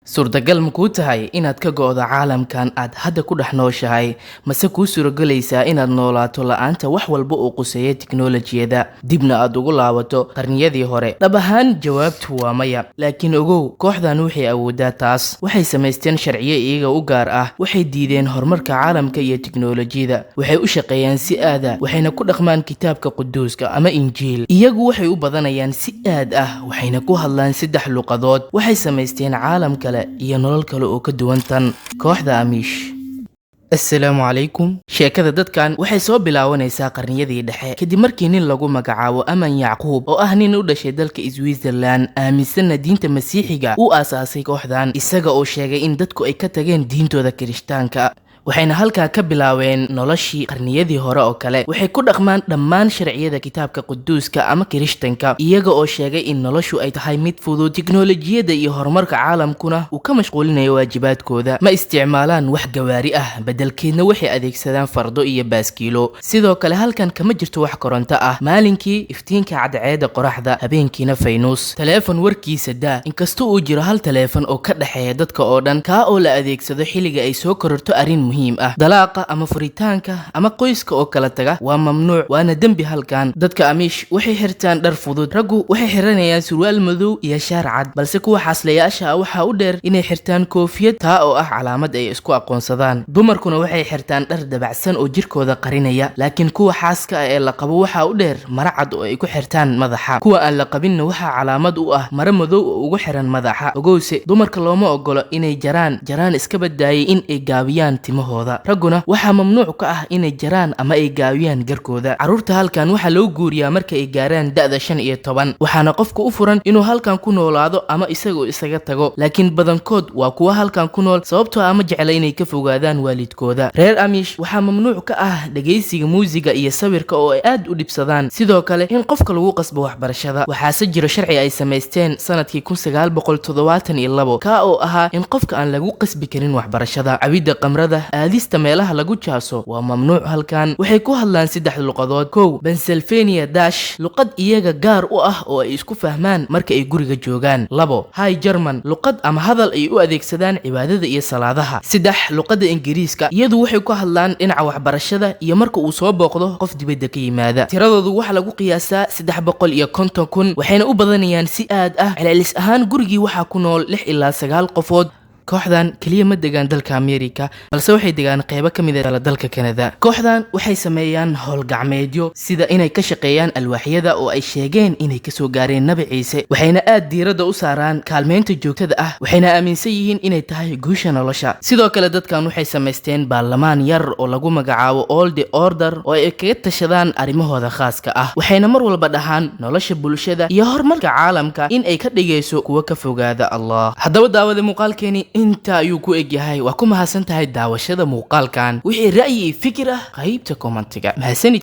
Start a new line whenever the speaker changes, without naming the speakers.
suurtagal ma kuu tahay inaad ka go'do caalamkan aad hadda ku dhex nooshahay mase kuu suuragelaysaa inaad noolaato la'aanta wax walba oo quseeya tiknoolajiyada dibna aad ugu laabato qarniyadii hore dhab ahaan jawaabtu waa maya laakiin ogow kooxdan waxay awoodaa taas waxay samaysteen sharciyo iyaga u gaar ah waxay diideen horumarka caalamka iyo tiknoolajiyada waxay u shaqeeyaan si aada waxayna ku dhaqmaan kitaabka quduuska ama injiil iyagu waxay u badanayaan si aad ah waxayna ku hadlaan 3 luqadood waxay samaysteen caalam kale iyo nolol kale oo ka duwan tan kooxda Amish. Assalaamu calaykum. Sheekada dadkan waxay soo bilaabanaysaa qarniyadii dhexe kadib markii nin lagu magacaabo Aman Yacquub oo ah nin u dhashay dalka Switzerland aaminsan diinta Masiixiga uu aasaasay kooxdan isaga oo sheegay in dadku ay ka tageen diintooda Kirishtaanka waxayna halkaa ka bilaabeen noloshii qarniyadii hore oo kale waxay ku dhaqmaan dhammaan sharciyada kitaabka quduuska ama Kirishtaanka iyaga oo sheegay in noloshu ay tahay mid fudud tiknoolajiyada iyo horumarka caalamkuna uu ka mashquulinayo waajibaadkooda ma isticmaalaan wax gawaari ah beddelkeedna waxay adeegsadaan fardo iyo baaskiilo sidoo kale halkan kama jirto wax koronto ah maalinkii iftiinka cadceeda qoraxda habeenkiina faynuus telefoon warkiisa daa inkastoo uu jiro hal telefoon oo ka dhaxeeya dadka oo dhan ka oo la adeegsado xilliga ay soo kororto arrin dalaaqa ama furitaanka ama qoyska oo kala taga waa mamnuuc waana dembi halkan dadka Amish waxay xirtaan dhar fudud raggu waxay xiranayaan surwaal madow iyo shaar cad balse kuwa xaslayaasha waxa u dheer inay xirtaan koofiyad taa oo ah calaamad ay isku aqoonsadaan dumarkuna waxay xirtaan dhar dabacsan oo jirkooda qarinaya laakiin kuwa xaaska ee la qabo waxa u dheer mara cad oo ay ku xirtaan madaxa kuwa aan la qabinna waxa calaamad u ah mara madow oo ugu xiran madaxa ogowse dumarka looma ogolo inay jaraan iska badaayay in ay gaabiyaan ragguna waxaa mamnuuc ka ah inay jaraan ama ay gaawiyaan garkooda caruurta halkan waxaa loo guuriyaa marka ay gaaraan da'da 15 waxaana qofku u furan inuu halkan ku noolaado ama isaga tago laakiin badankood waa kuwa halkan ku nool sababtoo ah ma jecla inay ka fogaadaan waalidkooda reer Amish waxaa mamnuuc ka ah dhageysiga muusiga iyo sawirka oo ay aad u dhibsadaan sidoo kale in qofka lagu qasbo waxbarashada waxaase jiro sharci ay samaysteen sanadkii 1972 ka oo ahaa in qofka aan lagu qasbi karin waxbarashada cabida qamrada aadista meelaha lagu jaaso waa mamnuuc halkan waxay ku hadlaan 3 luqadood kow Pennsylvania Dutch luqad iyaga gaar u ah oo ay isku fahmaan marka ay guriga joogaan labo High German luqad ama hadal ay u adeegsadaan cibaadada iyo salaadaha 3 luqada Ingiriiska iyadu waxay ku hadlaan dhinaca waxbarashada iyo marka uu soo booqdo qof dibadda ka yimaada tiradoodu waxa lagu qiyaasaa 350,000 waxayna u badanayaan si aad ah celcelis ahaan gurigii waxa ku nool 6 ilaa 9 qofood kooxdan kaliya ma degaan dalka Amerika balse waxay degaan qaybo kamid ah dalka Canada kooxdan waxay sameeyaan howl gacmeedyo sida inay ka shaqeeyaan alwaaxyada oo ay sheegeen inay ka soo gaareen Nabi Ciise waxayna aad diirada u saaraan kaalmeynta joogtada ah waxayna aaminsan yihiin inay tahay guusha nolosha sidoo kale dadkan waxay sameysteen baarlamaan yar oo lagu magacaabo Old Order oo ay kaga tashadaan arrimahooda khaaska ah waxayna mar walba dhahaan nolosha bulshada iyo horumarka caalamka in ay ka dhigayso kuwa ka fogaada Allah haddaba daawada muuqaalkeeni inta ayuu ku egyahay waa ku mahadsantahay daawashada muuqaalkan wixii ra'yi fikir ah qaybta commentiga mahadsanid